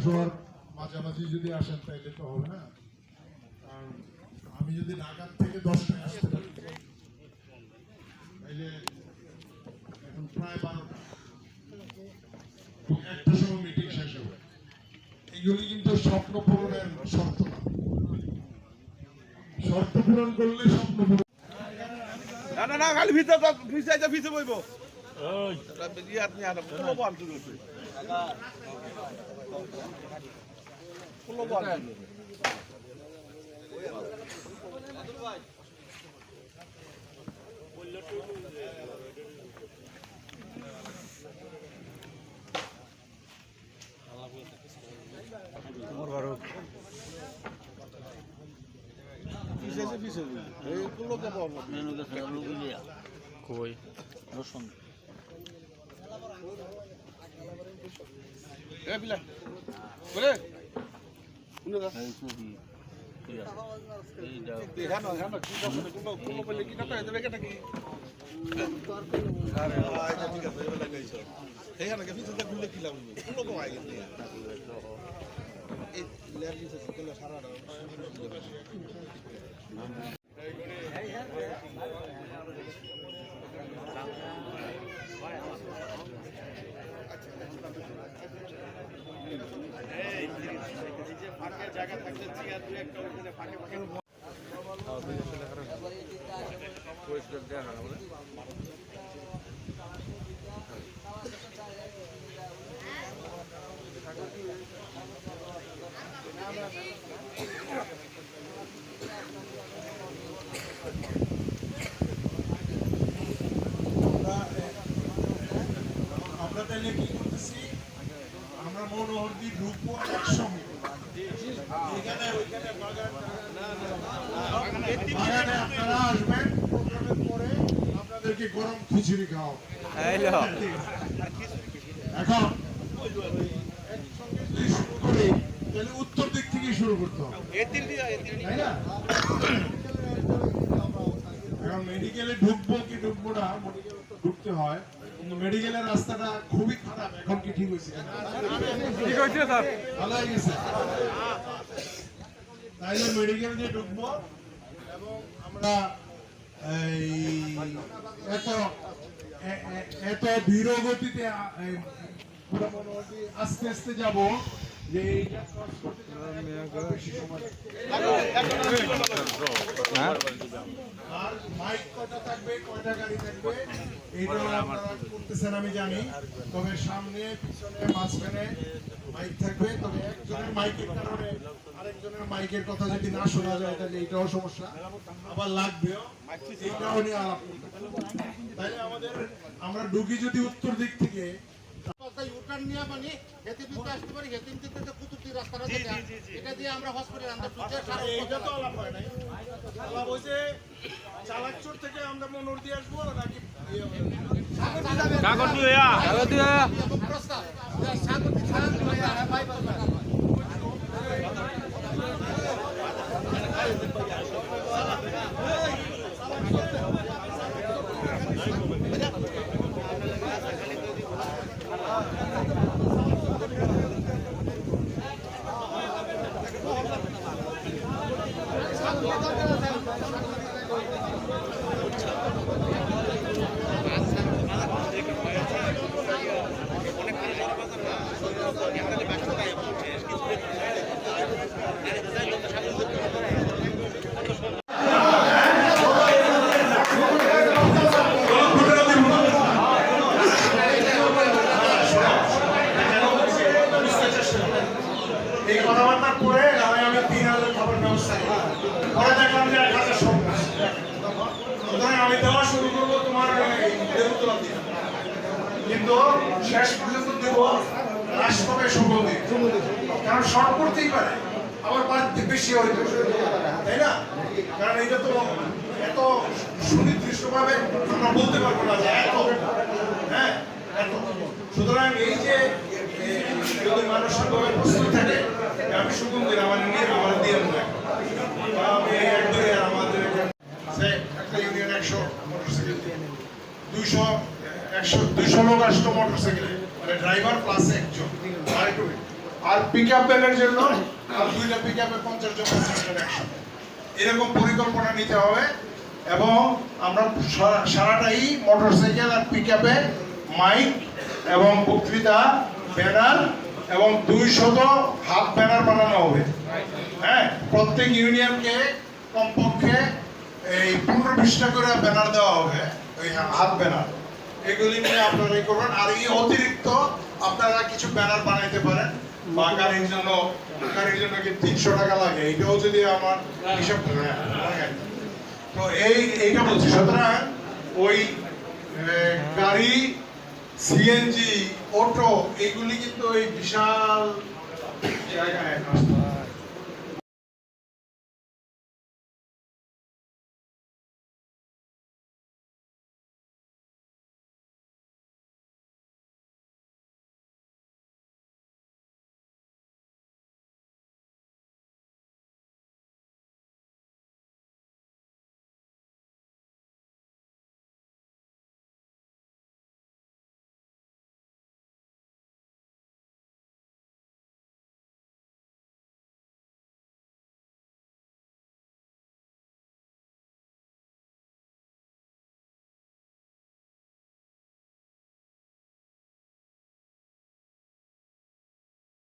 10টার মাঝামাঝি যদি আসেন তাইলে তো হবে না, কারণ আমি যদি ঢাকার থেকে 10টায় আসতে পারি তাইলে এখন প্রায় 12টা, একটার সময় মিটিং শেষ হবে। এগুলি কিন্তু স্বপ্ন পূরণের শর্ত না, শর্ত পূরণ করলে স্বপ্ন পূরণ। না না খালি ভিতরে ভিতরে ভিতরে বইব ওই ইয়াত নি আর পুরো বল শুরু হচ্ছে পুরো বল তোমার বারো পিছে পিছে এই পুরো কে বল মেনু কে সব লোক লিয়া কই রসুন এ বিলা বলে শুনে যা এই সুবি এই দাও এই হানো হানো কি দাও কোন বলে কি টাকা দেবে কেটা কি আরে এটা ঠিক আছে এবার লাগাইছো এই হানো কে পিছে যা ভুলে কি লাভ পুরো কো আই গেছে এই লেয়ার দিছে কেলা সারা দাও জায়গা থাকলে চেয়ার দুই একটা ওখানে ফাঁকে ফাঁকে পরিষ্কার দেওয়া হয় বলে আমরা তাহলে কি করতেছি, আমরা মনোহরদি ঢুকবো একসঙ্গে এখানে ওইখানে বাগানে আপনারা আসবেন, প্রোগ্রামের পরে আপনাদেরকে গরম খিচুড়ি খাওয়াবো। এখন একসঙ্গে যদি শুরু করি তাহলে উত্তর দিক থেকে শুরু করতে হবে, তাই না? এখন মেডিকেলে ঢুকবো কি ঢুকবো না, মেডিকেলে তো ঢুকতে হয়, কিন্তু মেডিকেলের রাস্তাটা খুবই খারাপ। এখন কি ঠিক হয়েছে? ঠিক হয়েছে স্যার, ভালো হয়ে গেছে। তাইলে মেডিকেল দিয়ে ঢুকবো এবং আমরা এত ধীর গতিতে আস্তে আস্তে যাব যে এইটা ক্রস করতে বেশি সময়। আর মাইক কয়টা থাকবে, কয়টা গাড়ি থাকবে এইটা আপনারা করতেছেন আমি জানি, তবে সামনে পিছনে মাঝখানে মাইক থাকবে। তবে একজনের মাইকের কারণে আরেকজনের মাইকের কথা যদি না শোনা যায় তাহলে এটাও সমস্যা, আবার লাগবেও, এটাও নিয়ে আলাপ করতে। তাহলে আমরা ঢুকি যদি উত্তর দিক থেকে চালাকচোর থেকে আমরা মনোর দিয়ে আসবো নাকি এই কথাবার্তার পরে আমি 3000 খাবার ব্যবস্থা করি, পরে দেখলাম যে 1000 সব সুতরাং আমি দেওয়া শুরু করবো তোমার দেবতলা দিয়ে, কিন্তু শেষ পর্যন্ত দেব রাষ্ট্রকে সকল দিয়ে, কারণ শর্ট করতেই পারে, আবার বাড়তে বেশি হইতে, তাই না? কারণ এটা তো এত সুনির্দিষ্টভাবে আমরা বলতে পারবো না যে এত, হ্যাঁ এত। সুতরাং এই যে যদি মানসিকভাবে প্রস্তুত থাকে, আমি সুগন্ধির আমার নিয়ে আমার দিয়ে আমি একদমই আমাদের একটা ইউনিয়ন 100 মোটরসাইকেল 200 লোক আসতো মোটরসাইকেলে, মানে ড্রাইভার প্লাস একজন, আর একটু আর পিকআপ ভ্যানের জন্য আর দুইটা পিকআপে 50 জন 50 জন একসাথে এরকম পরিকল্পনা নিতে হবে এবং আমরা সারাটাই মোটরসাইকেল আর পিকআপে মাইক এবং বক্তৃতা ব্যানার এবং 200 হাত ব্যানার বানানো হবে। হ্যাঁ, প্রত্যেক ইউনিয়নকে কমপক্ষে এই 15-20টা করে ব্যানার দেওয়া হবে, ওই হাত ব্যানার। এগুলি নিয়ে আপনারা করবেন। আর এই অতিরিক্ত আপনারা কিছু ব্যানার বানাইতে পারেন বা গাড়ির জন্য কি 300 টাকা লাগে, এটাও যদি আমার হিসাব লাগে। তো এইটা বলছি, সুতরাং ওই গাড়ি, সিএনজি, অটো এগুলি কিন্তু ওই বিশাল জায়গায়